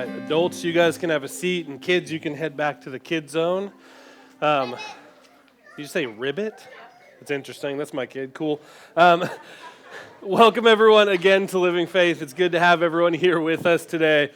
right, adults, you guys can have a seat, and kids, you can head back to the kid zone. Did you say ribbit? That's interesting. That's my kid. Cool. Welcome, everyone, again to Living Faith. It's good to have everyone here with us today.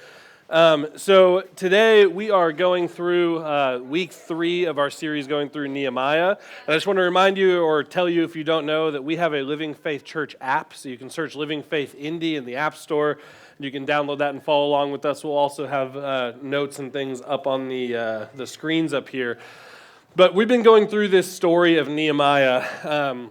So today we are going through week 3 of our series going through Nehemiah. And I just want to remind you or tell you if you don't know that we have a Living Faith Church app. So you can search Living Faith Indy in the App Store. You can download that and follow along with us. We'll also have notes and things up on the screens up here. But we've been going through this story of Nehemiah.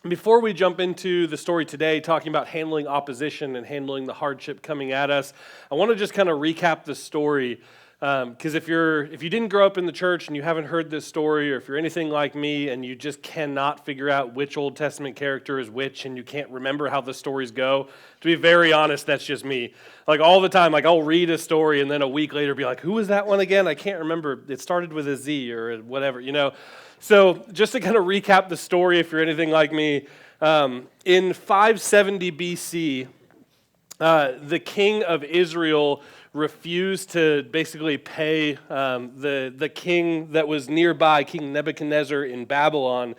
Before we jump into the story today, talking about handling opposition and handling the hardship coming at us, I want to just kind of recap the story. Because if you didn't grow up in the church and you haven't heard this story, or if you're anything like me and you just cannot figure out which Old Testament character is which and you can't remember how the stories go, to be very honest, that's just me. Like all the time, like I'll read a story and then a week later be like, who was that one again? I can't remember. It started with a Z or whatever, you know. So just to kind of recap the story, if you're anything like me, in 570 BC, the king of Israel refused to basically pay the king that was nearby, King Nebuchadnezzar in Babylon.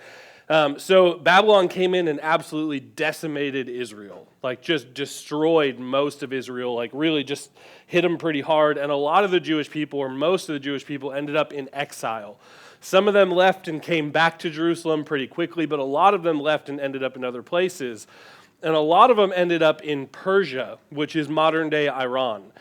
So Babylon came in and absolutely decimated Israel, like just destroyed most of Israel, like really just hit them pretty hard. And a lot of the Jewish people, or most of the Jewish people, ended up in exile. Some of them left and came back to Jerusalem pretty quickly, but a lot of them left and ended up in other places. And a lot of them ended up in Persia, which is modern-day Iran.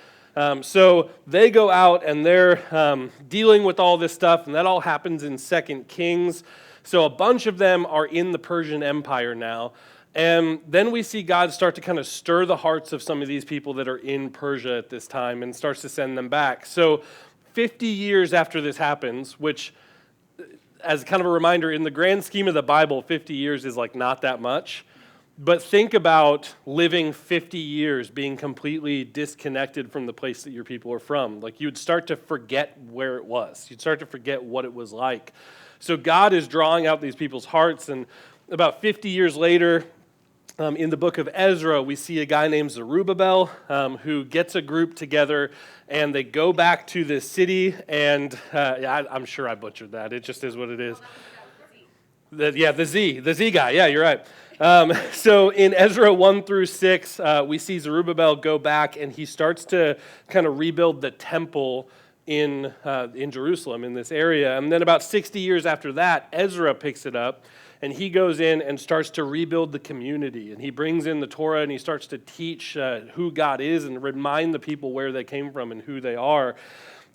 So they go out and they're dealing with all this stuff, and that all happens in 2 Kings. So a bunch of them are in the Persian Empire now. And then we see God start to kind of stir the hearts of some of these people that are in Persia at this time and starts to send them back. So 50 years after this happens, which, as kind of a reminder, in the grand scheme of the Bible, 50 years is like not that much. But think about living 50 years being completely disconnected from the place that your people are from. Like you'd start to forget where it was. You'd start to forget what it was like. So God is drawing out these people's hearts. And about 50 years later, in the book of Ezra, we see a guy named Zerubbabel who gets a group together, and they go back to the city. And I'm sure I butchered that. It just is what it is. The Z guy. Yeah, you're right. So in Ezra 1 through 6, we see Zerubbabel go back, and he starts to kind of rebuild the temple in Jerusalem, in this area. And then about 60 years after that, Ezra picks it up, and he goes in and starts to rebuild the community. And he brings in the Torah, and he starts to teach who God is and remind the people where they came from and who they are.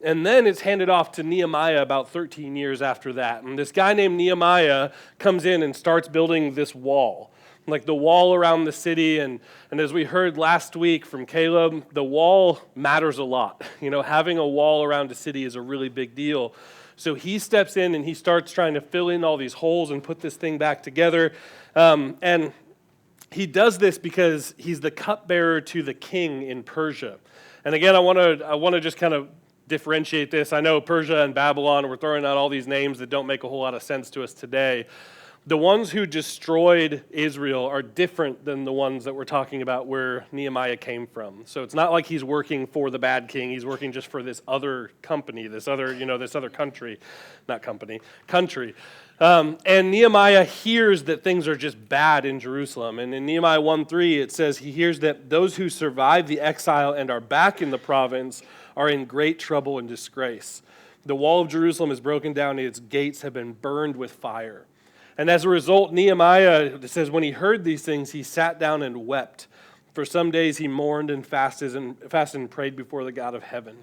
And then it's handed off to Nehemiah about 13 years after that. And this guy named Nehemiah comes in and starts building this wall, like the wall around the city. And as we heard last week from Caleb, the wall matters a lot. You know, having a wall around a city is a really big deal. So he steps in and he starts trying to fill in all these holes and put this thing back together. And he does this because he's the cupbearer to the king in Persia. And again, I want to just kind of differentiate this. I know Persia and Babylon, we're throwing out all these names that don't make a whole lot of sense to us today. The ones who destroyed Israel are different than the ones that we're talking about where Nehemiah came from. So it's not like he's working for the bad king. He's working just for this other company, this other country. And Nehemiah hears that things are just bad in Jerusalem. And in Nehemiah 1:3, it says he hears that those who survive the exile and are back in the province are in great trouble and disgrace. The wall of Jerusalem is broken down, and its gates have been burned with fire. And as a result, Nehemiah, it says, when he heard these things, he sat down and wept. For some days he mourned and fasted and prayed before the God of heaven.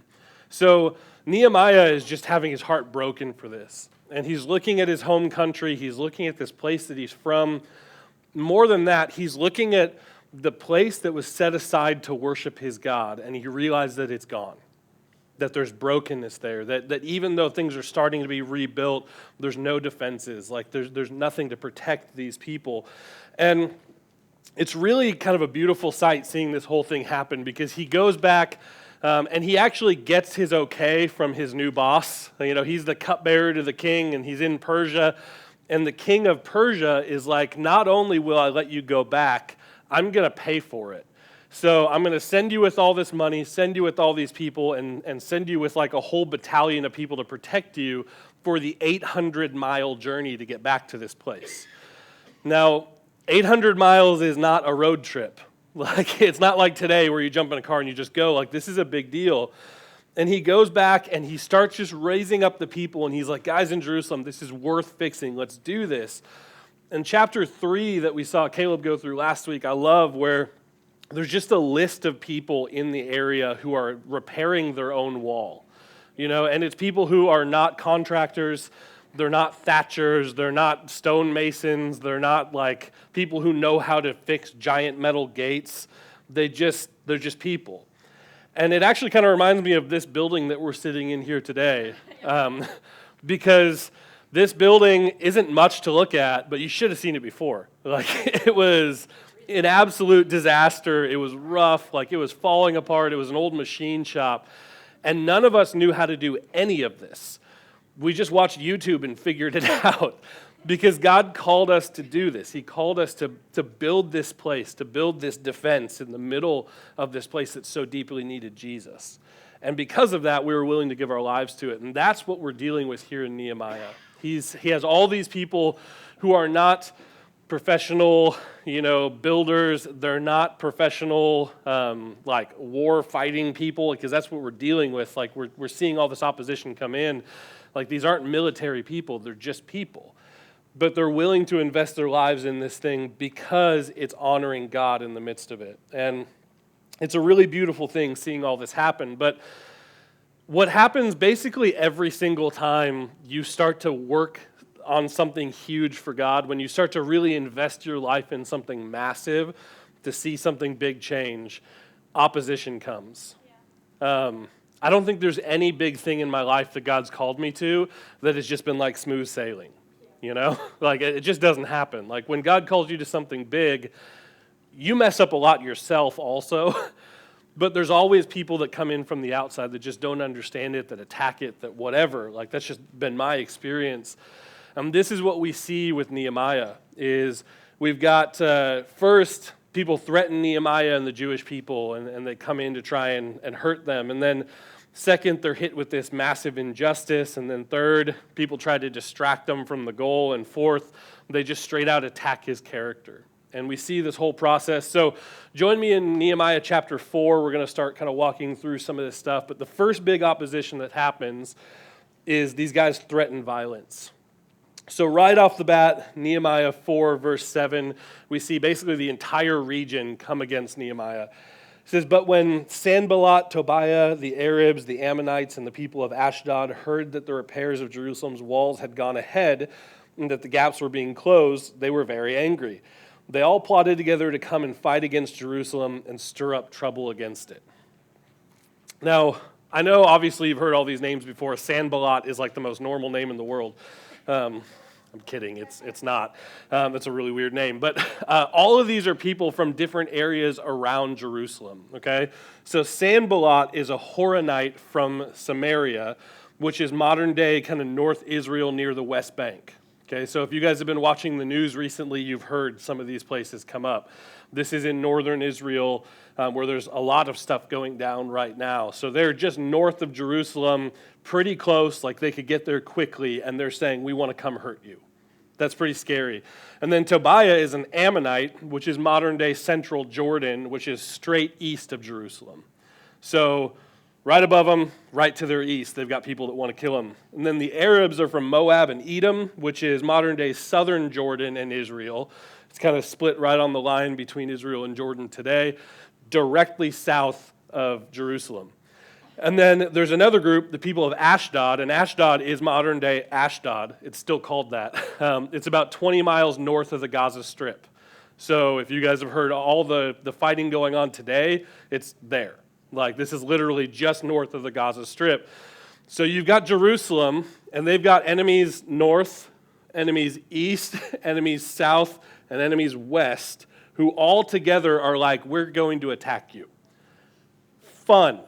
So Nehemiah is just having his heart broken for this. And he's looking at his home country. He's looking at this place that he's from. More than that, he's looking at the place that was set aside to worship his God, and he realized that it's gone. That there's brokenness there, that even though things are starting to be rebuilt, there's no defenses, like there's nothing to protect these people. And it's really kind of a beautiful sight seeing this whole thing happen, because he goes back and he actually gets his okay from his new boss. You know, he's the cupbearer to the king, and he's in Persia, and the king of Persia is like, not only will I let you go back, I'm going to pay for it. So I'm going to send you with all this money, send you with all these people, and send you with like a whole battalion of people to protect you for the 800-mile journey to get back to this place. Now, 800 miles is not a road trip. Like, it's not like today where you jump in a car and you just go. Like, this is a big deal. And he goes back and he starts just raising up the people, and he's like, guys in Jerusalem, this is worth fixing. Let's do this. In chapter 3 that we saw Caleb go through last week, I love where there's just a list of people in the area who are repairing their own wall. And it's people who are not contractors, they're not thatchers, they're not stonemasons, they're not like people who know how to fix giant metal gates. They're just people. And it actually kind of reminds me of this building that we're sitting in here today, because this building isn't much to look at, but you should have seen it before. Like, it was an absolute disaster. It was rough, like it was falling apart. It was an old machine shop. And none of us knew how to do any of this. We just watched YouTube and figured it out, because God called us to do this. He called us to build this place, to build this defense in the middle of this place that so deeply needed Jesus. And because of that, we were willing to give our lives to it. And that's what we're dealing with here in Nehemiah. He has all these people who are not professional, builders. They're not professional, like war fighting people, because that's what we're dealing with. Like, we're seeing all this opposition come in. Like, these aren't military people. They're just people. But they're willing to invest their lives in this thing because it's honoring God in the midst of it. And it's a really beautiful thing seeing all this happen. But what happens basically every single time you start to work on something huge for God, when you start to really invest your life in something massive to see something big change, opposition comes. I don't think there's any big thing in my life that God's called me to that has just been like smooth sailing. Like, it just doesn't happen. Like, when God calls you to something big, you mess up a lot yourself also, but there's always people that come in from the outside that just don't understand it, that attack it, that whatever. Like, that's just been my experience. This is what we see with Nehemiah, is we've got, first, people threaten Nehemiah and the Jewish people, and they come in to try and hurt them. And then second, they're hit with this massive injustice. And then third, people try to distract them from the goal. And fourth, they just straight out attack his character. And we see this whole process. So join me in Nehemiah chapter 4. We're going to start kind of walking through some of this stuff. But the first big opposition that happens is these guys threaten violence. So right off the bat, Nehemiah 4, verse 7, we see basically the entire region come against Nehemiah. It says, "But when Sanballat, Tobiah, the Arabs, the Ammonites, and the people of Ashdod heard that the repairs of Jerusalem's walls had gone ahead and that the gaps were being closed, they were very angry. They all plotted together to come and fight against Jerusalem and stir up trouble against it." Now, I know obviously you've heard all these names before. Sanballat is like the most normal name in the world. I'm kidding, it's not. It's a really weird name. But all of these are people from different areas around Jerusalem, okay? So Sanballat is a Horonite from Samaria, which is modern-day kind of North Israel near the West Bank. Okay, so if you guys have been watching the news recently, you've heard some of these places come up. This is in northern Israel, where there's a lot of stuff going down right now. So they're just north of Jerusalem, pretty close, like they could get there quickly, and they're saying, "We want to come hurt you." That's pretty scary. And then Tobiah is an Ammonite, which is modern-day central Jordan, which is straight east of Jerusalem. So right above them, right to their east, they've got people that want to kill them. And then the Arabs are from Moab and Edom, which is modern-day southern Jordan and Israel. It's kind of split right on the line between Israel and Jordan today, directly south of Jerusalem. And then there's another group, the people of Ashdod, and Ashdod is modern-day Ashdod. It's still called that. It's about 20 miles north of the Gaza Strip. So if you guys have heard all the fighting going on today, it's there. Like, this is literally just north of the Gaza Strip. So you've got Jerusalem, and they've got enemies north, enemies east, enemies south, and enemies west, who all together are like, "We're going to attack you." Fun,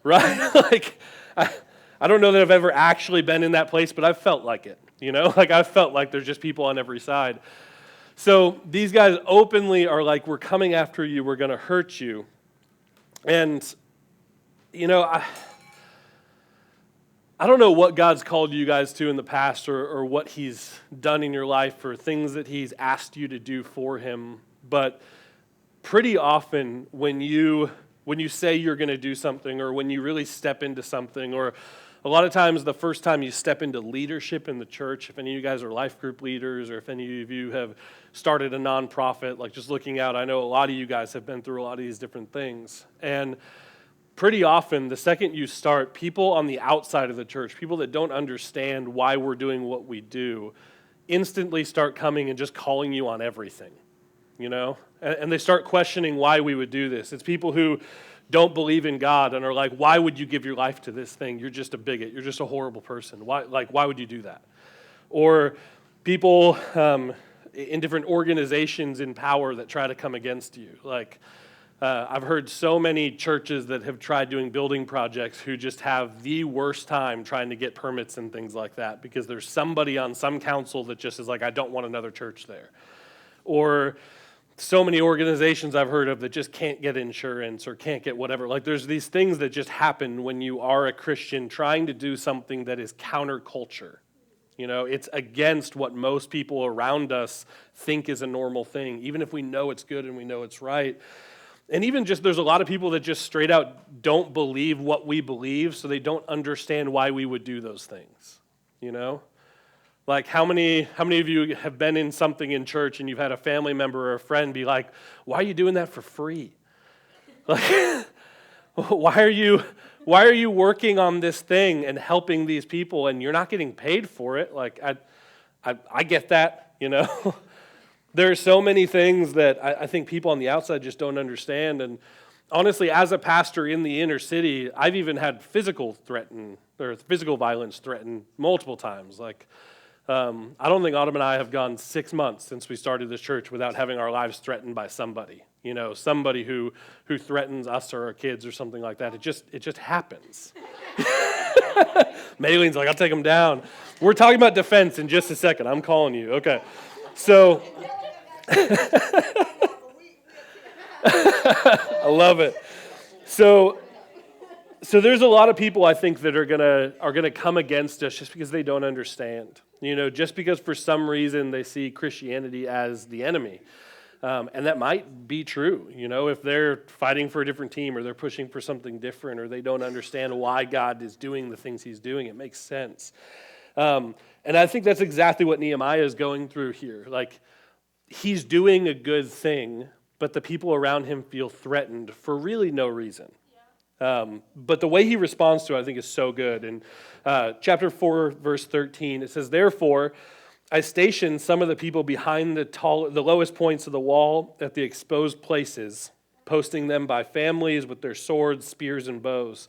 right? Like, I don't know that I've ever actually been in that place, but I've felt like it, Like, I've felt like there's just people on every side. So these guys openly are like, "We're coming after you, we're going to hurt you." And, you know, I don't know what God's called you guys to in the past or what he's done in your life or things that he's asked you to do for him, but pretty often when you say you're going to do something or when you really step into something, or a lot of times the first time you step into leadership in the church, if any of you guys are life group leaders or if any of you have started a nonprofit, like just looking out, I know a lot of you guys have been through a lot of these different things. And pretty often, the second you start, people on the outside of the church, people that don't understand why we're doing what we do, instantly start coming and just calling you on everything, you know? And they start questioning why we would do this. It's people who don't believe in God and are like, why would you give your life to this thing? You're just a bigot. You're just a horrible person. Why would you do that? Or people in different organizations in power that try to come against you. I've heard so many churches that have tried doing building projects who just have the worst time trying to get permits and things like that because there's somebody on some council that just is like, I don't want another church there. Or so many organizations I've heard of that just can't get insurance or can't get whatever. Like there's these things that just happen when you are a Christian trying to do something that is counterculture. You know, it's against what most people around us think is a normal thing, even if we know it's good and we know it's right. And even just there's a lot of people that just straight out don't believe what we believe, so they don't understand why we would do those things, you know? Like how many of you have been in something in church and you've had a family member or a friend be like, why are you doing that for free? Like, why are you working on this thing and helping these people and you're not getting paid for it? Like, I get that, you know? There are so many things that I think people on the outside just don't understand. And honestly, as a pastor in the inner city, I've even had physical violence threatened multiple times. Like, I don't think Autumn and I have gone 6 months since we started this church without having our lives threatened by somebody. You know, somebody who threatens us or our kids or something like that. It just happens. Maylene's like, I'll take them down. We're talking about defense in just a second. I'm calling you. Okay. So I love it. So there's a lot of people I think that are gonna come against us just because they don't understand. You know, just because for some reason they see Christianity as the enemy. And that might be true, you know, if they're fighting for a different team or they're pushing for something different or they don't understand why God is doing the things he's doing. It makes sense. And I think that's exactly what Nehemiah is going through here. Like, he's doing a good thing, but the people around him feel threatened for really no reason. But the way he responds to it, I think, is so good. In chapter 4, verse 13, it says, "Therefore, I stationed some of the people behind the lowest points of the wall at the exposed places, posting them by families with their swords, spears, and bows.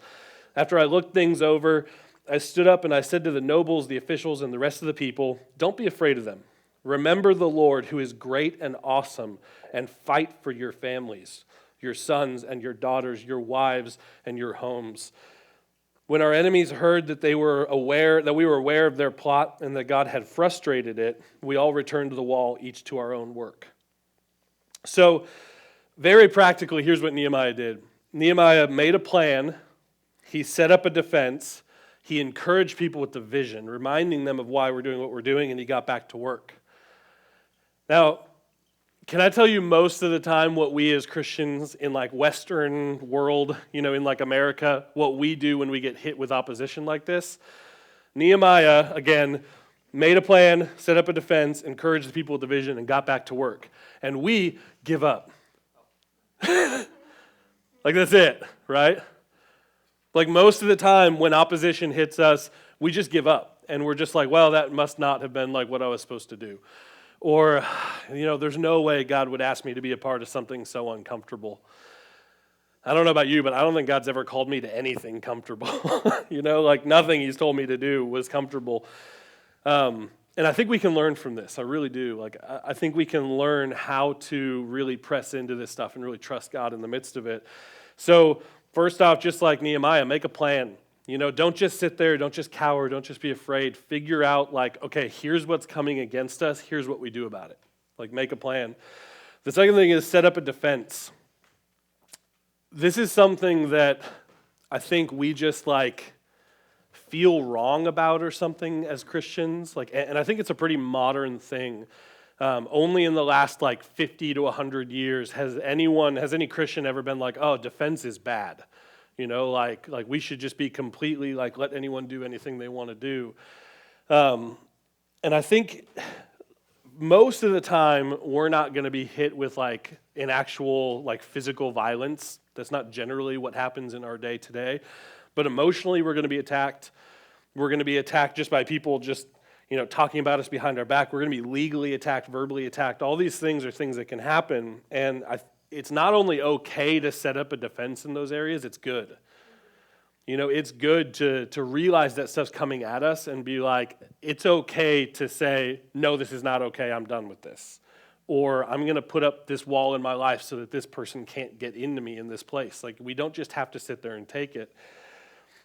After I looked things over, I stood up and I said to the nobles, the officials, and the rest of the people, 'Don't be afraid of them. Remember the Lord, who is great and awesome, and fight for your families, your sons and your daughters, your wives and your homes.' When our enemies heard that we were aware of their plot and that God had frustrated it, we all returned to the wall, each to our own work." So, very practically, here's what Nehemiah did. Nehemiah made a plan. He set up a defense. He encouraged people with the vision, reminding them of why we're doing what we're doing, and he got back to work. Now, can I tell you most of the time what we as Christians in like Western world, you know, in like America, what we do when we get hit with opposition like this? Nehemiah, again, made a plan, set up a defense, encouraged the people with the vision, and got back to work. And we give up. Like that's it, right? Like most of the time when opposition hits us, we just give up. And we're just like, well, that must not have been like what I was supposed to do. Or, you know, there's no way God would ask me to be a part of something so uncomfortable. I don't know about you, but I don't think God's ever called me to anything comfortable. You know, like nothing he's told me to do was comfortable. And I think we can learn from this. I really do. Like, I think we can learn how to really press into this stuff and really trust God in the midst of it. So, first off, just like Nehemiah, make a plan. You know, don't just sit there, don't just cower, don't just be afraid. Figure out like, okay, here's what's coming against us, here's what we do about it. Like make a plan. The second thing is set up a defense. this is something that I think we just feel wrong about or something as Christians. And I think it's a pretty modern thing. Only in the last 50 to 100 years has any Christian ever been like, oh, defense is bad. Like we should just be completely let anyone do anything they want to do. And I think most of the time we're not going to be hit with an actual physical violence. That's not generally what happens in our day today. But emotionally we're going to be attacked. We're going to be attacked just by people just talking about us behind our back. We're going to be legally attacked, verbally attacked. All these things are things that can happen. And it's not only okay to set up a defense in those areas, it's good. It's good to realize that stuff's coming at us and be like, it's okay to say, no, this is not okay, I'm done with this. Or I'm going to put up this wall in my life so that this person can't get into me in this place. We don't just have to sit there and take it.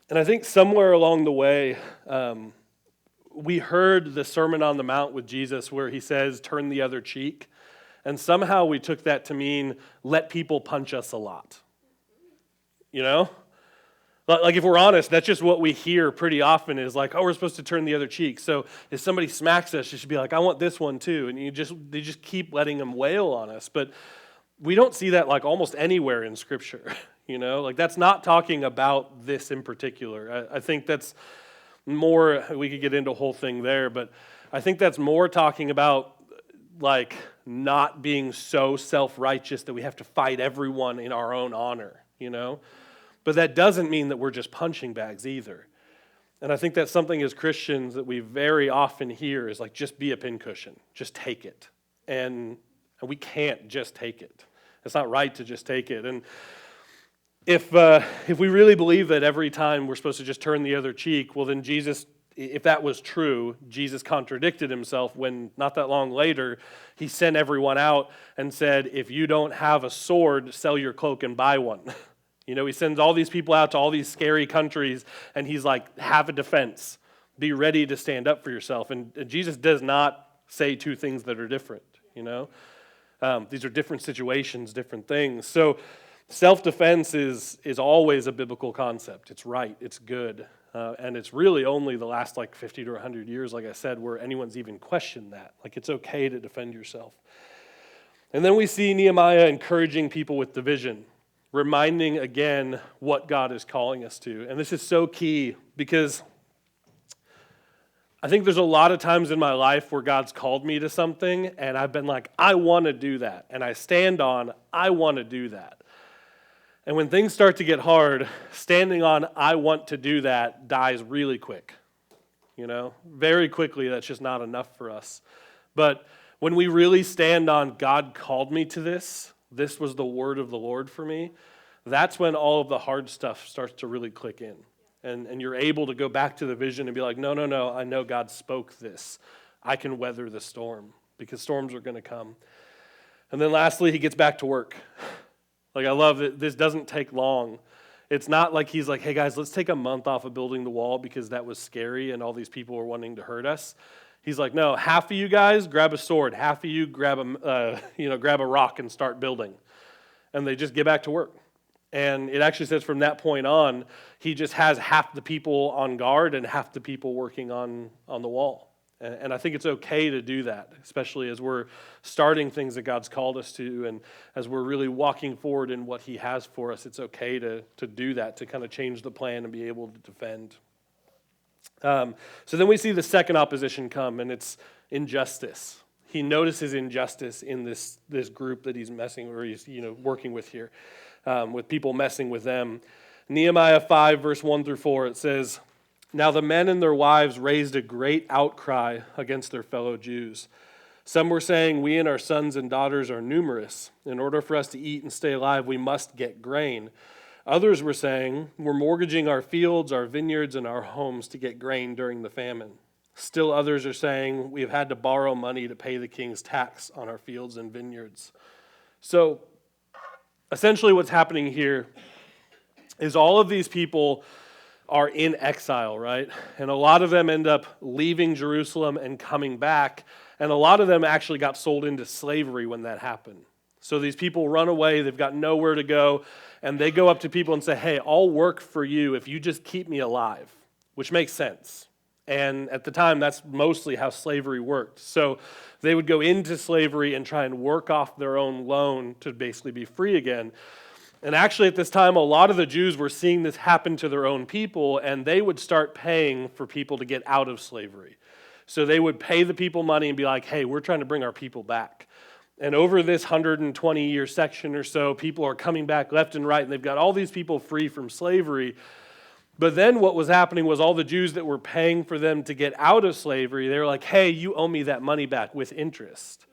And I think somewhere along the way, we heard the Sermon on the Mount with Jesus where he says, turn the other cheek. And somehow we took that to mean, let people punch us a lot. If we're honest, that's just what we hear pretty often is oh, we're supposed to turn the other cheek. So if somebody smacks us, you should be like, I want this one too. And they just keep letting them wail on us. But we don't see that almost anywhere in Scripture. That's not talking about this in particular. I think that's more, we could get into a whole thing there, but I think that's more talking about not being so self-righteous that we have to fight everyone in our own honor, But that doesn't mean that we're just punching bags either. And I think that's something as Christians that we very often hear is just be a pincushion, just take it. And we can't just take it. It's not right to just take it. And if we really believe that every time we're supposed to just turn the other cheek, well then Jesus, if that was true, Jesus contradicted himself when not that long later, he sent everyone out and said, if you don't have a sword, sell your cloak and buy one. He sends all these people out to all these scary countries, and he's like, have a defense. Be ready to stand up for yourself. And Jesus does not say two things that are different, These are different situations, different things. So self-defense is always a biblical concept. It's right, it's good. And it's really only the last 50 to 100 years, like I said, where anyone's even questioned that. It's okay to defend yourself. And then we see Nehemiah encouraging people with division, reminding again what God is calling us to. And this is so key because I think there's a lot of times in my life where God's called me to something and I've been like, I want to do that. And I stand on, I want to do that. And when things start to get hard, standing on, I want to do that dies really quick. Very quickly, that's just not enough for us. But when we really stand on, God called me to this was the word of the Lord for me, that's when all of the hard stuff starts to really click in. And you're able to go back to the vision and be like, no, I know God spoke this. I can weather the storm because storms are going to come. And then lastly, he gets back to work. I love that this doesn't take long. It's not like he's like, hey guys, let's take a month off of building the wall because that was scary and all these people were wanting to hurt us. He's like, no, half of you guys grab a sword, half of you grab a rock and start building. And they just get back to work. And it actually says from that point on, he just has half the people on guard and half the people working on the wall. And I think it's okay to do that, especially as we're starting things that God's called us to, and as we're really walking forward in what he has for us, it's okay to do that, to kind of change the plan and be able to defend. So then we see the second opposition come, and it's injustice. He notices injustice in this group that he's working with here, with people messing with them. Nehemiah 5, verse 1 through 4, it says, now the men and their wives raised a great outcry against their fellow Jews. Some were saying, we and our sons and daughters are numerous. In order for us to eat and stay alive, we must get grain. Others were saying, we're mortgaging our fields, our vineyards, and our homes to get grain during the famine. Still others are saying, we've had to borrow money to pay the king's tax on our fields and vineyards. So essentially what's happening here is all of these people are in exile, right? And a lot of them end up leaving Jerusalem and coming back. And a lot of them actually got sold into slavery when that happened. So these people run away, they've got nowhere to go, and they go up to people and say, hey, I'll work for you if you just keep me alive, which makes sense. And at the time, that's mostly how slavery worked. So they would go into slavery and try and work off their own loan to basically be free again. And actually at this time, a lot of the Jews were seeing this happen to their own people, and they would start paying for people to get out of slavery. So they would pay the people money and be like, hey, we're trying to bring our people back. And over this 120-year section or so, people are coming back left and right, and they've got all these people free from slavery. But then what was happening was all the Jews that were paying for them to get out of slavery, they were like, hey, you owe me that money back with interest.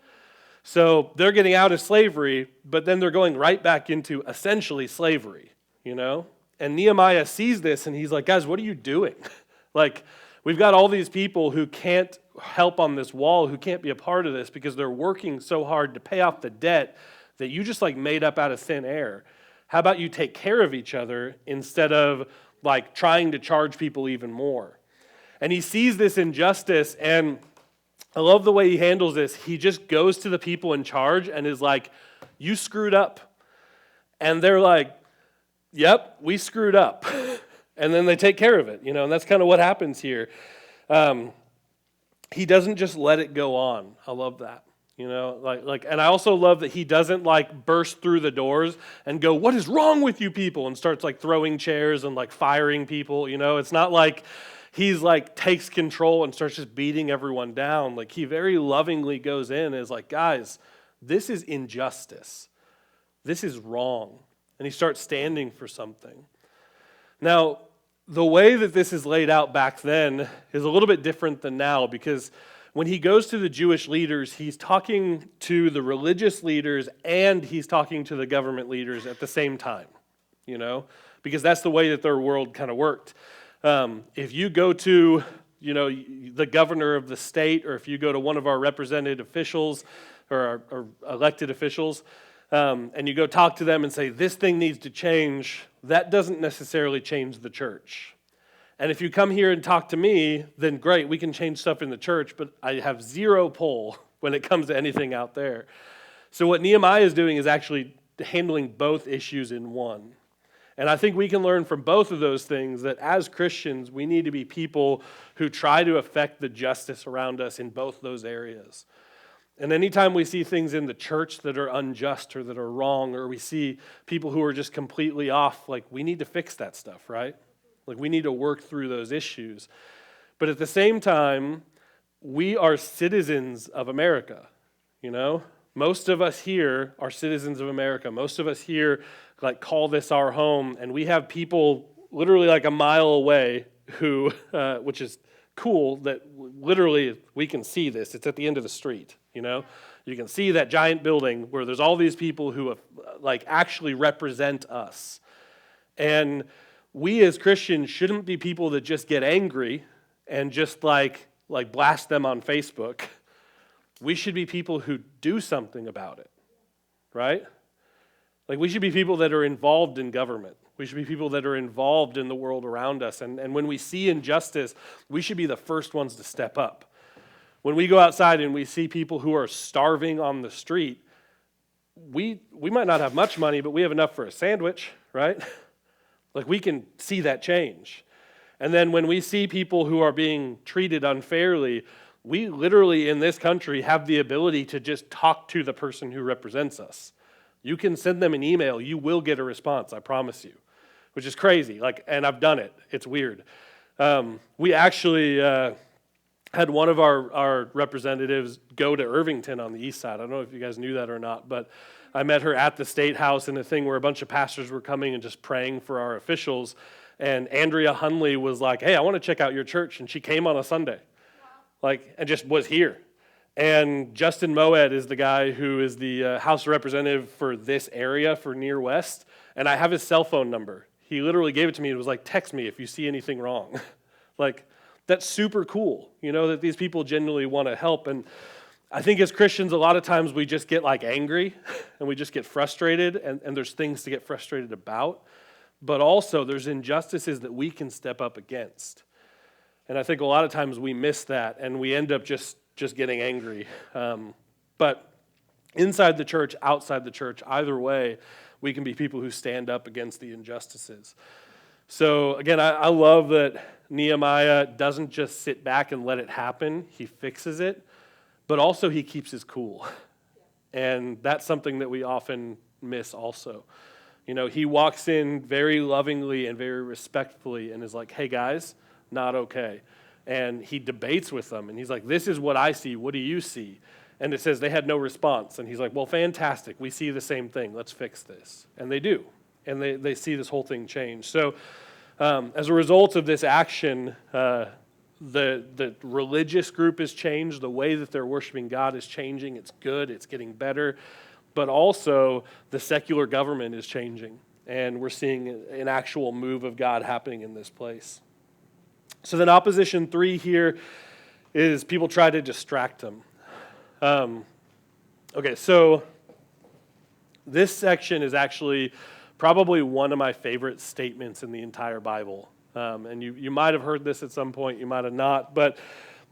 So they're getting out of slavery, but then they're going right back into essentially slavery, you know? And Nehemiah sees this, and he's like, guys, what are you doing? Like, we've got all these people who can't help on this wall, who can't be a part of this because they're working so hard to pay off the debt that you just like made up out of thin air. How about you take care of each other instead of like trying to charge people even more? And he sees this injustice, and I love the way he handles this. He just goes to the people in charge and is like, you screwed up. And they're like, yep, we screwed up. And then they take care of it, you know, and that's kind of what happens here. He doesn't just let it go on. I love that. You know, and I also love that he doesn't like burst through the doors and go, what is wrong with you people? And starts like throwing chairs and like firing people. You know, it's not like he's like takes control and starts just beating everyone down. Like he very lovingly goes in and is like, guys, this is injustice. This is wrong. And he starts standing for something. Now, the way that this is laid out back then is a little bit different than now, because when he goes to the Jewish leaders, he's talking to the religious leaders and he's talking to the government leaders at the same time, you know, because that's the way that their world kind of worked. If you go to, you know, the governor of the state, or if you go to one of our represented officials or our elected officials, and you go talk to them and say, this thing needs to change, that doesn't necessarily change the church. And if you come here and talk to me, then great, we can change stuff in the church, but I have zero pull when it comes to anything out there. So what Nehemiah is doing is actually handling both issues in one. And I think we can learn from both of those things that as Christians, we need to be people who try to affect the justice around us in both those areas. And anytime we see things in the church that are unjust or that are wrong, or we see people who are just completely off, like we need to fix that stuff, right? Like we need to work through those issues. But at the same time, we are citizens of America, you know? Most of us here are citizens of America. Most of us here like call this our home, and we have people literally like a mile away who, which is cool that literally we can see this. It's at the end of the street, you know? You can see that giant building where there's all these people who like actually represent us. And we as Christians shouldn't be people that just get angry and just like blast them on Facebook. We should be people who do something about it, right? Like we should be people that are involved in government. We should be people that are involved in the world around us. And when we see injustice, we should be the first ones to step up. When we go outside and we see people who are starving on the street, we might not have much money, but we have enough for a sandwich, right? Like we can see that change. And then when we see people who are being treated unfairly, we literally in this country have the ability to just talk to the person who represents us. You can send them an email, you will get a response, I promise you, which is crazy. Like, and I've done it. It's weird. We actually had one of our representatives go to Irvington on the east side. I don't know if you guys knew that or not, but I met her at the State House in a thing where a bunch of pastors were coming and just praying for our officials. And Andrea Hunley was like, hey, I want to check out your church. And she came on a Sunday, and just was here. And Justin Moed is the guy who is the House representative for this area for Near West. And I have his cell phone number. He literally gave it to me and was like, text me if you see anything wrong. Like, that's super cool, you know, that these people genuinely want to help. And I think as Christians, a lot of times we just get like angry and we just get frustrated, and there's things to get frustrated about. But also there's injustices that we can step up against. And I think a lot of times we miss that and we end up just getting angry. But inside the church, outside the church, either way, we can be people who stand up against the injustices. So again, I love that Nehemiah doesn't just sit back and let it happen. He fixes it, but also he keeps his cool. And that's something that we often miss also. You know, he walks in very lovingly and very respectfully and is like, hey guys, not okay. And he debates with them and he's like, this is what I see, what do you see? And it says they had no response. And he's like, well, fantastic, we see the same thing, let's fix this. And they do. And they see this whole thing change. So as a result of this action, the religious group has changed. The way that they're worshiping God is changing. It's good. It's getting better. But also the secular government is changing. And we're seeing an actual move of God happening in this place. So then opposition 3 here is people try to distract them. Okay, so this section is actually probably one of my favorite statements in the entire Bible. And you might have heard this at some point, you might have not, but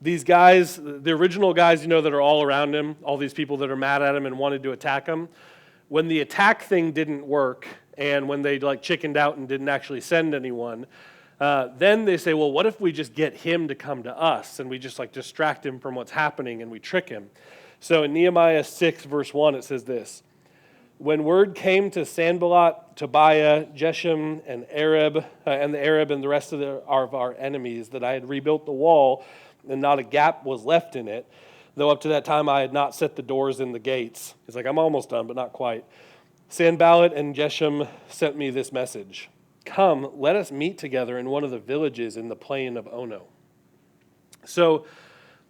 these guys, the original guys, that are all around him, all these people that are mad at him and wanted to attack him, when the attack thing didn't work, and when they chickened out and didn't actually send anyone, then they say, well, what if we just get him to come to us, and we just distract him from what's happening, and we trick him? So in Nehemiah 6, verse 1, it says this: when word came to Sanballat, Tobiah, Geshem, and the Arab and the rest of our enemies that I had rebuilt the wall, and not a gap was left in it, though up to that time I had not set the doors and the gates. He's like, I'm almost done, but not quite. Sanballat and Geshem sent me this message: come, let us meet together in one of the villages in the plain of Ono. So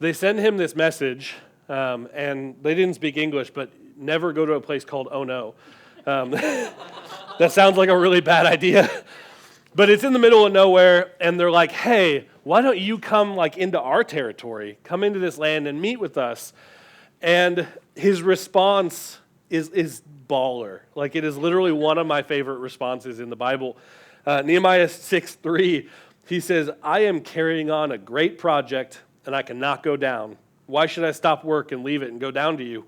they send him this message, and they didn't speak English, but never go to a place called Ono. That sounds like a really bad idea. But it's in the middle of nowhere, and they're like, hey, why don't you come into our territory, come into this land and meet with us? And his response is baller. It is literally one of my favorite responses in the Bible. Nehemiah 6:3, he says, I am carrying on a great project, and I cannot go down. Why should I stop work and leave it and go down to you?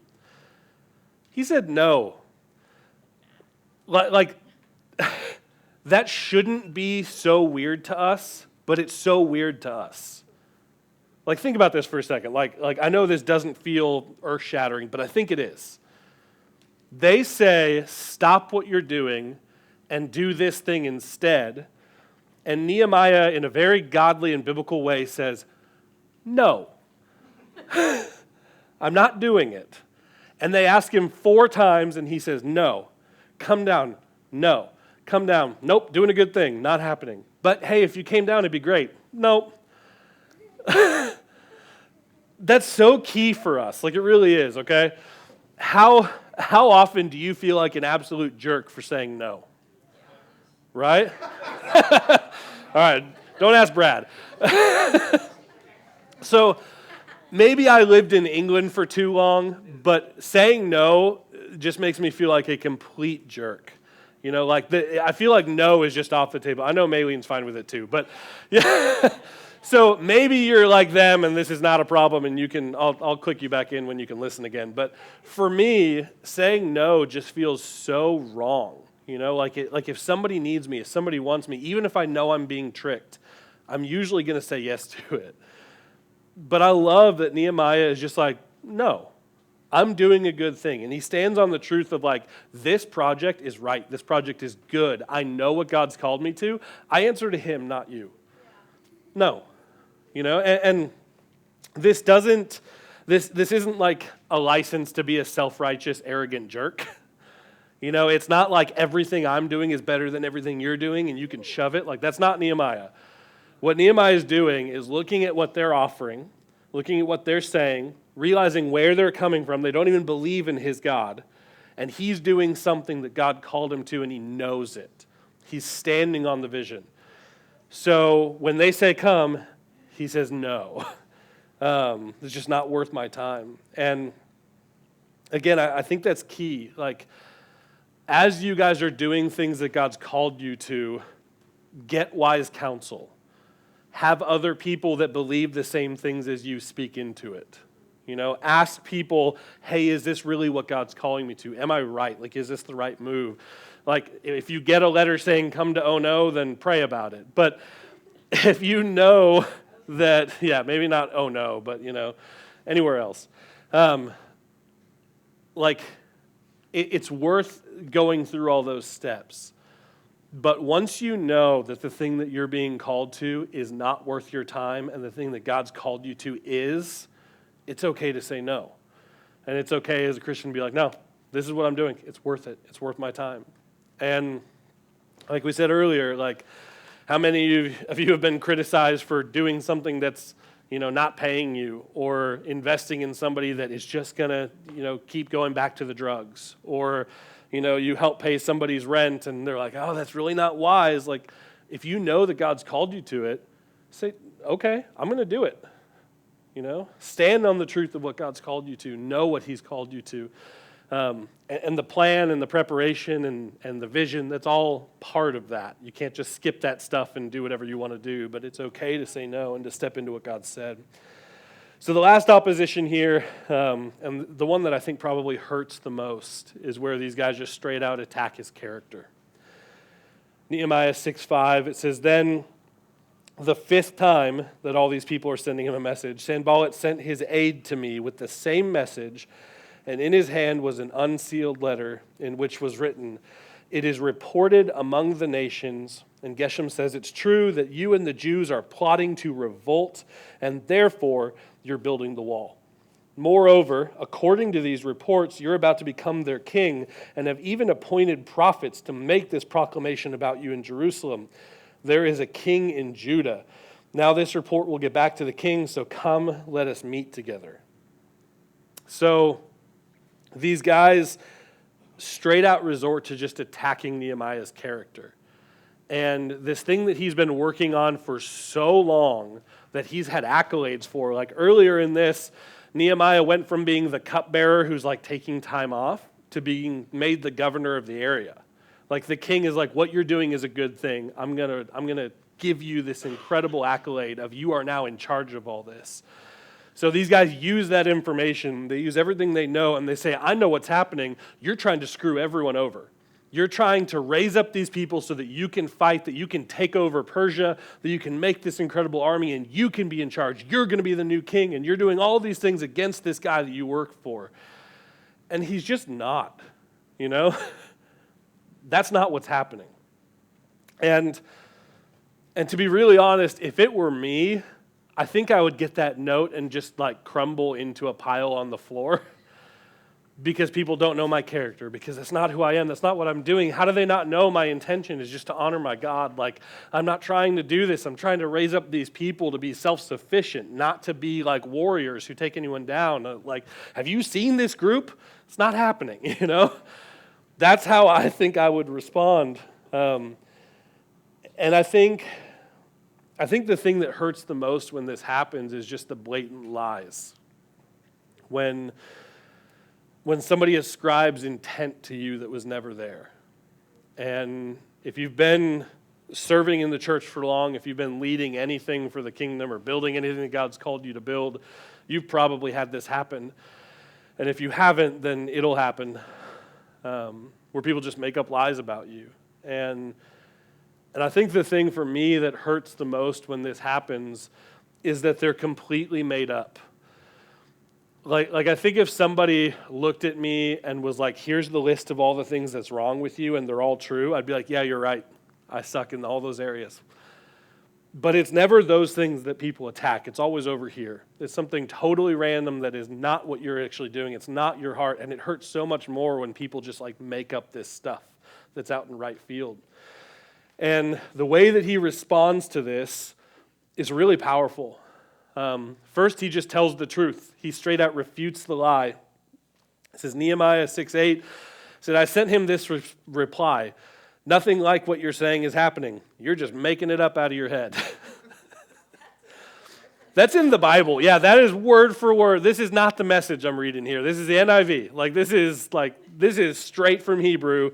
He said no. That shouldn't be so weird to us, but it's so weird to us. Think about this for a second. I know this doesn't feel earth-shattering, but I think it is. They say, stop what you're doing and do this thing instead. And Nehemiah, in a very godly and biblical way, says, no, I'm not doing it. And they ask him 4 times, and he says, no, come down, no, come down, nope, doing a good thing, not happening. But hey, if you came down, it'd be great. Nope. That's so key for us, it really is, okay? How often do you feel like an absolute jerk for saying no? Right? All right, don't ask Brad. So maybe I lived in England for too long, but saying no just makes me feel like a complete jerk. I feel like no is just off the table. I know Maylene's fine with it too, but yeah. So maybe you're like them and this is not a problem, and I'll click you back in when you can listen again. But for me, saying no just feels so wrong. If somebody needs me, if somebody wants me, even if I know I'm being tricked, I'm usually going to say yes to it. But I love that Nehemiah is just no, I'm doing a good thing. And he stands on the truth of this project is right. This project is good. I know what God's called me to. I answer to him, not you. No. And this isn't a license to be a self-righteous, arrogant jerk. It's not everything I'm doing is better than everything you're doing and you can shove it. That's not Nehemiah. What Nehemiah is doing is looking at what they're offering, looking at what they're saying, realizing where they're coming from. They don't even believe in his God. And he's doing something that God called him to, and he knows it. He's standing on the vision. So when they say come, he says no. It's just not worth my time. And again, I think that's key. As you guys are doing things that God's called you to, get wise counsel. Have other people that believe the same things as you speak into it. Ask people, hey, is this really what God's calling me to? Am I right? Like, is this the right move? Like, if you get a letter saying come to Oh No, then pray about it. But if you know that, maybe not Oh No, but, anywhere else. It's worth going through all those steps. But once you know that the thing that you're being called to is not worth your time and the thing that God's called you to is, it's okay to say no. And it's okay as a Christian to be like, no, this is what I'm doing. It's worth it. It's worth my time. And like we said earlier, like how many of you have been criticized for doing something that's, not paying you, or investing in somebody that is just going to, keep going back to the drugs, or you help pay somebody's rent and they're like, oh, that's really not wise. Like, if you know that God's called you to it, say, okay, I'm going to do it. Stand on the truth of what God's called you to. Know what he's called you to. And the plan and the preparation and the vision, that's all part of that. You can't just skip that stuff and do whatever you want to do, but it's okay to say no and to step into what God said. So the last opposition here, and the one that I think probably hurts the most, is where these guys just straight out attack his character. Nehemiah 6:5, it says, then the fifth time that all these people are sending him a message, Sanballat sent his aide to me with the same message, and in his hand was an unsealed letter in which was written, it is reported among the nations, and Geshem says it's true that you and the Jews are plotting to revolt, and therefore you're building the wall. Moreover, according to these reports, you're about to become their king and have even appointed prophets to make this proclamation about you in Jerusalem. There is a king in Judah. Now this report will get back to the king, so come, let us meet together. So these guys straight out resort to just attacking Nehemiah's character. And this thing that he's been working on for so long that he's had accolades for, like earlier in this, Nehemiah went from being the cupbearer who's like taking time off to being made the governor of the area. Like the king is like, what you're doing is a good thing. I'm gonna give you this incredible accolade of you are now in charge of all this. So these guys use that information, they use everything they know, and they say, I know what's happening. You're trying to screw everyone over. You're trying to raise up these people so that you can fight, that you can take over Persia, that you can make this incredible army, and you can be in charge. You're going to be the new king, and you're doing all these things against this guy that you work for. And he's just not, That's not what's happening. And to be really honest, if it were me, I think I would get that note and just like crumble into a pile on the floor because people don't know my character, because that's not who I am. That's not what I'm doing. How do they not know my intention is just to honor my God? Like, I'm not trying to do this. I'm trying to raise up these people to be self-sufficient, not to be like warriors who take anyone down. Like, have you seen this group? It's not happening, That's how I think I would respond. And I think the thing that hurts the most when this happens is just the blatant lies. When somebody ascribes intent to you that was never there. And if you've been serving in the church for long, if you've been leading anything for the kingdom or building anything that God's called you to build, you've probably had this happen. And if you haven't, then it'll happen, where people just make up lies about you. And I think the thing for me that hurts the most when this happens is that they're completely made up. Like I think if somebody looked at me and was like, here's the list of all the things that's wrong with you and they're all true, I'd be like, yeah, you're right. I suck in all those areas. But it's never those things that people attack. It's always over here. It's something totally random that is not what you're actually doing. It's not your heart. And it hurts so much more when people just like make up this stuff that's out in right field. And the way that he responds to this is really powerful. First, he just tells the truth. He straight out refutes the lie. It says, Nehemiah 6:8 said, I sent him this reply. Nothing like what you're saying is happening. You're just making it up out of your head. That's in the Bible. Yeah, that is word for word. This is not the Message I'm reading here. This is the NIV. This is straight from Hebrew.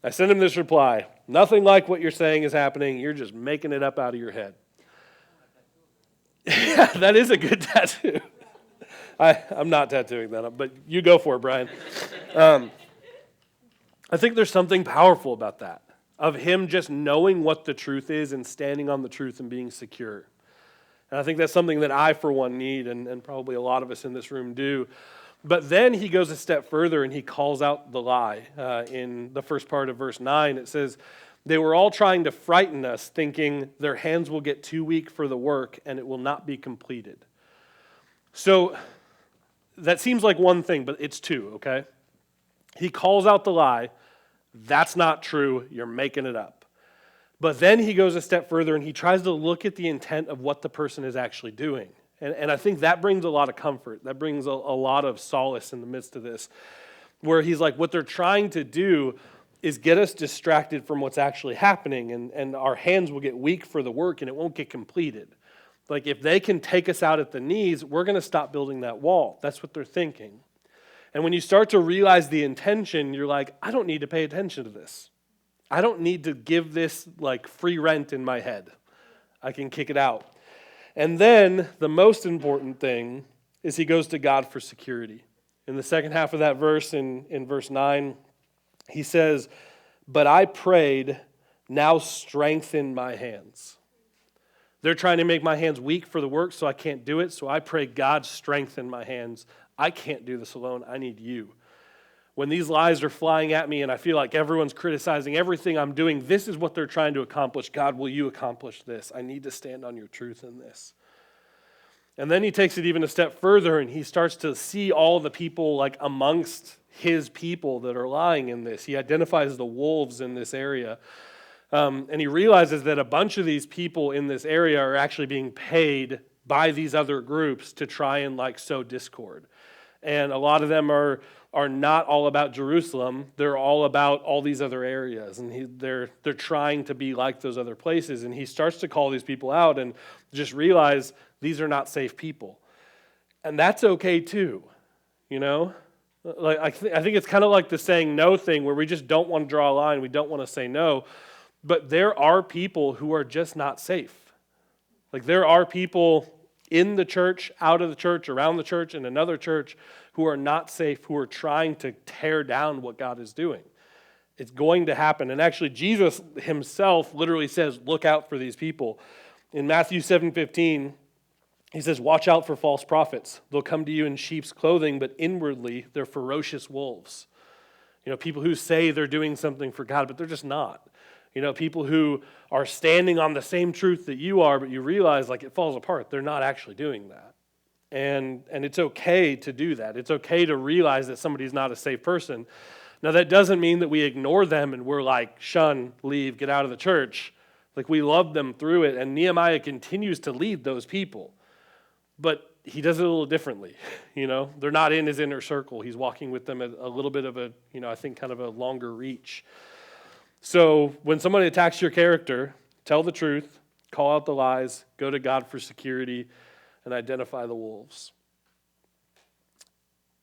I sent him this reply. Nothing like what you're saying is happening. You're just making it up out of your head. Yeah, that is a good tattoo. I'm not tattooing that up, but you go for it, Brian. I think there's something powerful about that, of him just knowing what the truth is and standing on the truth and being secure. And I think that's something that I, for one, need, and probably a lot of us in this room do. But then he goes a step further and he calls out the lie. In the first part of verse 9, it says, they were all trying to frighten us, thinking their hands will get too weak for the work and it will not be completed. So that seems like one thing, but it's two, okay? He calls out the lie. That's not true. You're making it up. But then he goes a step further and he tries to look at the intent of what the person is actually doing. And I think that brings a lot of comfort. That brings a lot of solace in the midst of this, where he's like, what they're trying to do is get us distracted from what's actually happening, and our hands will get weak for the work and it won't get completed. Like if they can take us out at the knees, we're going to stop building that wall. That's what they're thinking. And when you start to realize the intention, you're like, I don't need to pay attention to this. I don't need to give this like free rent in my head. I can kick it out. And then the most important thing is he goes to God for security. In the second half of that verse, in verse 9, he says, but I prayed, now strengthen my hands. They're trying to make my hands weak for the work, so I can't do it. So I pray, God, strengthen my hands. I can't do this alone. I need you. When these lies are flying at me and I feel like everyone's criticizing everything I'm doing, this is what they're trying to accomplish. God, will you accomplish this? I need to stand on your truth in this. And then he takes it even a step further and he starts to see all the people like amongst his people that are lying in this. He identifies the wolves in this area. And he realizes that a bunch of these people in this area are actually being paid by these other groups to try and like sow discord. And a lot of them are not all about Jerusalem. They're all about all these other areas. And they're trying to be like those other places. And he starts to call these people out and just realize these are not safe people. And that's okay too, you know? Like I think it's kind of like the saying no thing, where we just don't want to draw a line. We don't want to say no. But there are people who are just not safe. Like there are people in the church, out of the church, around the church, in another church who are not safe, who are trying to tear down what God is doing. It's going to happen. And actually, Jesus himself literally says, look out for these people. In Matthew 7:15, he says, watch out for false prophets. They'll come to you in sheep's clothing, but inwardly they're ferocious wolves. You know, people who say they're doing something for God, but they're just not. You know, people who are standing on the same truth that you are, but you realize like it falls apart. They're not actually doing that. And it's okay to do that. It's okay to realize that somebody's not a safe person. Now, that doesn't mean that we ignore them and we're like, shun, leave, get out of the church. Like we love them through it. And Nehemiah continues to lead those people. But he does it a little differently. You know, they're not in his inner circle. He's walking with them at a little bit of a, you know, I think kind of a longer reach. So when somebody attacks your character, tell the truth, call out the lies, go to God for security, and identify the wolves.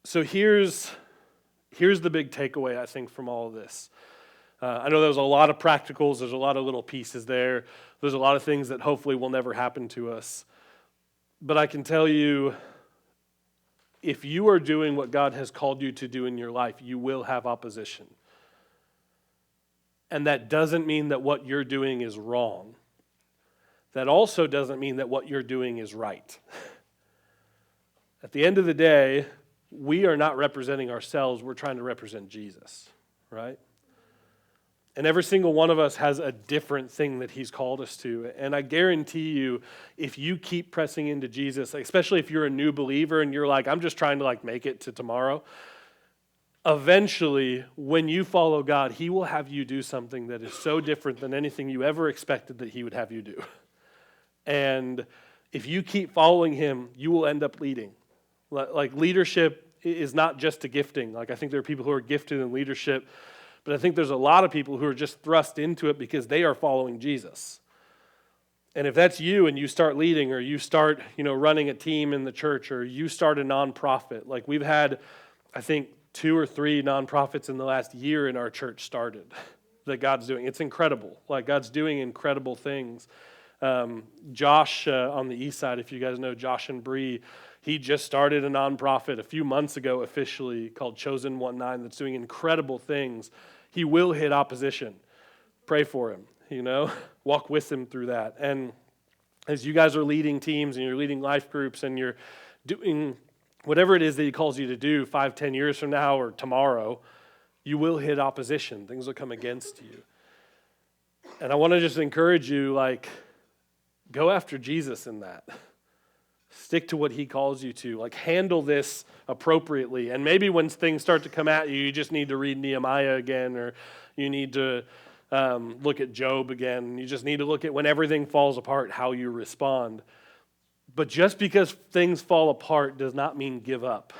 So here's the big takeaway, I think, from all of this. I know there's a lot of practicals, there's a lot of little pieces there, there's a lot of things that hopefully will never happen to us. But I can tell you, if you are doing what God has called you to do in your life, you will have opposition. And that doesn't mean that what you're doing is wrong. That also doesn't mean that what you're doing is right. At the end of the day, we are not representing ourselves, we're trying to represent Jesus, right? And every single one of us has a different thing that he's called us to. And I guarantee you, if you keep pressing into Jesus, especially if you're a new believer and you're like, I'm just trying to like make it to tomorrow, eventually, when you follow God, he will have you do something that is so different than anything you ever expected that he would have you do. And if you keep following him, you will end up leading. Like leadership is not just a gifting. Like I think there are people who are gifted in leadership, but I think there's a lot of people who are just thrust into it because they are following Jesus. And if that's you and you start leading, or you start, you know, running a team in the church, or you start a nonprofit, like we've had, I think, 2 or 3 nonprofits in the last year in our church started that God's doing. It's incredible. Like God's doing incredible things. Josh on the east side, if you guys know Josh and Bree, he just started a nonprofit a few months ago officially called Chosen 19 that's doing incredible things. He will hit opposition. Pray for him, walk with him through that. And as you guys are leading teams and you're leading life groups and you're doing whatever it is that he calls you to do 5-10 years from now or tomorrow, you will hit opposition. Things will come against you. And I want to just encourage you, go after Jesus in that. Stick to what he calls you to. Handle this appropriately. And maybe when things start to come at you, you just need to read Nehemiah again, or you need to look at Job again. You just need to look at when everything falls apart, how you respond. But just because things fall apart does not mean give up.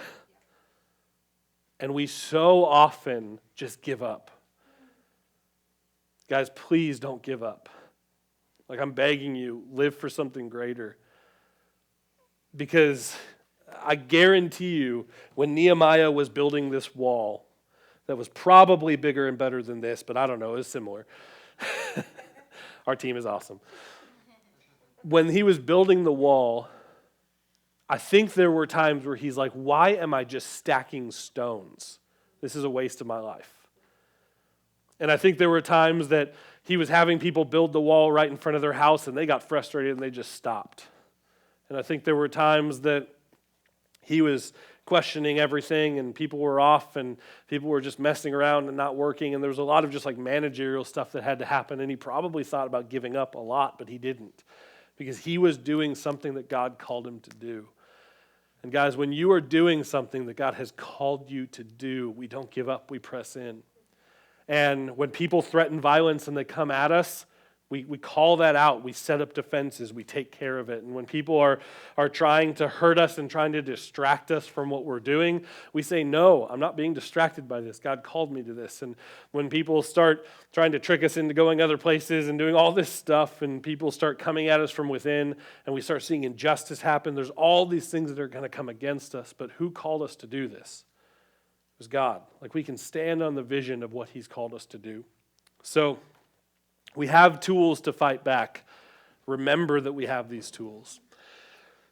And we so often just give up. Guys, please don't give up. I'm begging you, live for something greater. Because I guarantee you, when Nehemiah was building this wall, that was probably bigger and better than this, but I don't know, it was similar. Our team is awesome. When he was building the wall, I think there were times where he's like, why am I just stacking stones? This is a waste of my life. And I think there were times that he was having people build the wall right in front of their house and they got frustrated and they just stopped. And I think there were times that he was questioning everything and people were off and people were just messing around and not working. And there was a lot of just managerial stuff that had to happen. And he probably thought about giving up a lot, but he didn't. Because he was doing something that God called him to do. And guys, when you are doing something that God has called you to do, we don't give up, we press in. And when people threaten violence and they come at us, we call that out. We set up defenses. We take care of it. And when people are trying to hurt us and trying to distract us from what we're doing, we say, no, I'm not being distracted by this. God called me to this. And when people start trying to trick us into going other places and doing all this stuff, and people start coming at us from within, and we start seeing injustice happen, there's all these things that are going to come against us. But who called us to do this? It was God. We can stand on the vision of what he's called us to do. So we have tools to fight back. Remember that we have these tools.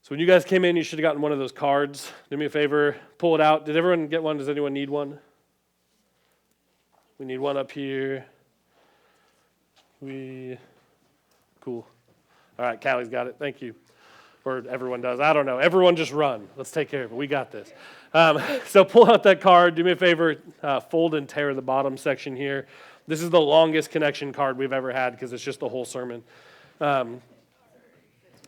So when you guys came in, you should have gotten one of those cards. Do me a favor, pull it out. Did everyone get one? Does anyone need one? We need one up here. Cool. All right, Callie's got it. Thank you. Or everyone does. I don't know. Everyone just run. Let's take care of it. We got this. So pull out that card. Do me a favor, fold and tear the bottom section here. This is the longest connection card we've ever had because it's just the whole sermon.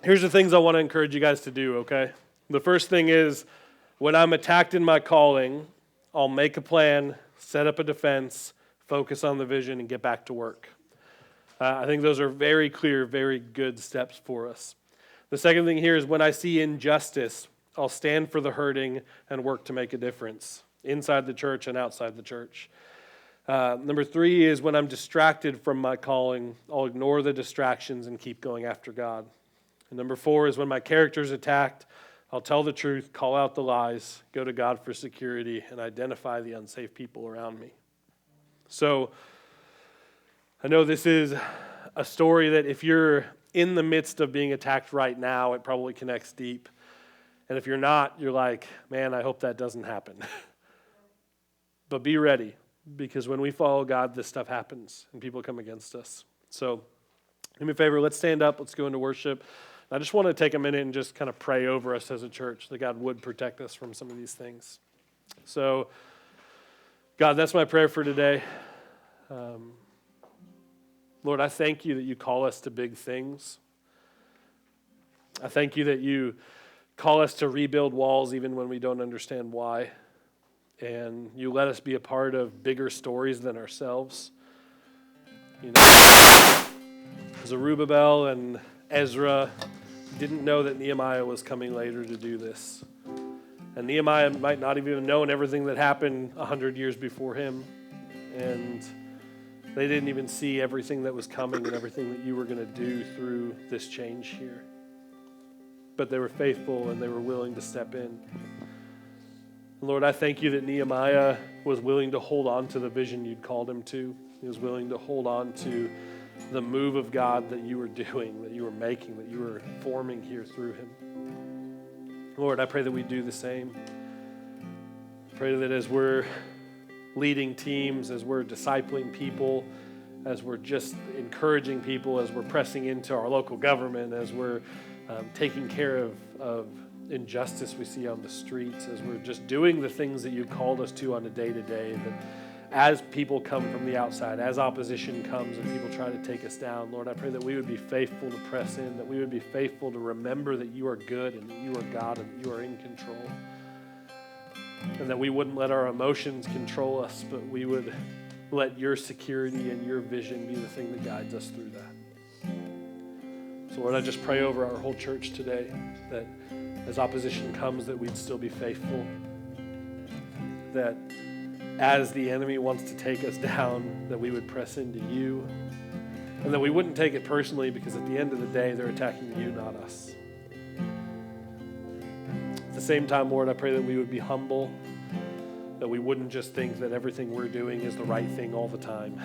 Here's the things I want to encourage you guys to do, okay? The first thing is, when I'm attacked in my calling, I'll make a plan, set up a defense, focus on the vision, and get back to work. I think those are very clear, very good steps for us. The second thing here is when I see injustice, I'll stand for the hurting and work to make a difference inside the church and outside the church. Number 3 is when I'm distracted from my calling, I'll ignore the distractions and keep going after God. And number 4 is when my character is attacked, I'll tell the truth, call out the lies, go to God for security, and identify the unsafe people around me. So I know this is a story that if you're in the midst of being attacked right now, it probably connects deep. And if you're not, you're like, man, I hope that doesn't happen. But be ready, because when we follow God, this stuff happens and people come against us. So do me a favor, let's stand up, let's go into worship. I just want to take a minute and just kind of pray over us as a church that God would protect us from some of these things. So, God, that's my prayer for today. Lord, I thank you that you call us to big things. I thank you that you call us to rebuild walls even when we don't understand why. And you let us be a part of bigger stories than ourselves. You know, Zerubbabel and Ezra didn't know that Nehemiah was coming later to do this. And Nehemiah might not have even known everything that happened 100 years before him. And they didn't even see everything that was coming and everything that you were going to do through this change here. But they were faithful and they were willing to step in. Lord, I thank you that Nehemiah was willing to hold on to the vision you'd called him to. He was willing to hold on to the move of God that you were doing, that you were making, that you were forming here through him. Lord, I pray that we do the same. I pray that as we're leading teams, as we're discipling people, as we're just encouraging people, as we're pressing into our local government, as we're taking care of injustice we see on the streets, as we're just doing the things that you called us to on a day-to-day, that as people come from the outside, as opposition comes and people try to take us down, Lord, I pray that we would be faithful to press in, that we would be faithful to remember that you are good and that you are God and that you are in control, and that we wouldn't let our emotions control us, but we would let your security and your vision be the thing that guides us through that. So Lord, I just pray over our whole church today that as opposition comes, that we'd still be faithful, that as the enemy wants to take us down, that we would press into you, and that we wouldn't take it personally, because at the end of the day, they're attacking you, not us. At the same time, Lord, I pray that we would be humble, that we wouldn't just think that everything we're doing is the right thing all the time.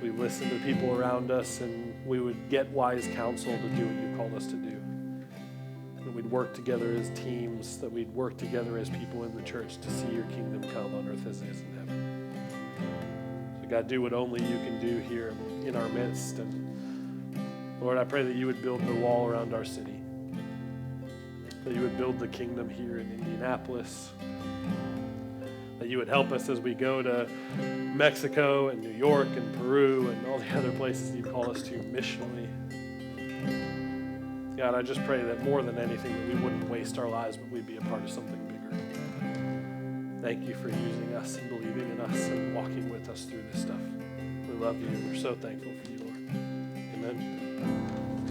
We listen to people around us, and we would get wise counsel to do what you called us to do. That we'd work together as teams, that we'd work together as people in the church to see your kingdom come on earth as it is in heaven. So God, do what only you can do here in our midst. And Lord, I pray that you would build the wall around our city, that you would build the kingdom here in Indianapolis, that you would help us as we go to Mexico and New York and Peru and all the other places you call us to missionally. God, I just pray that more than anything, that we wouldn't waste our lives, but we'd be a part of something bigger. Thank you for using us and believing in us and walking with us through this stuff. We love you. We're so thankful for you, Lord. Amen.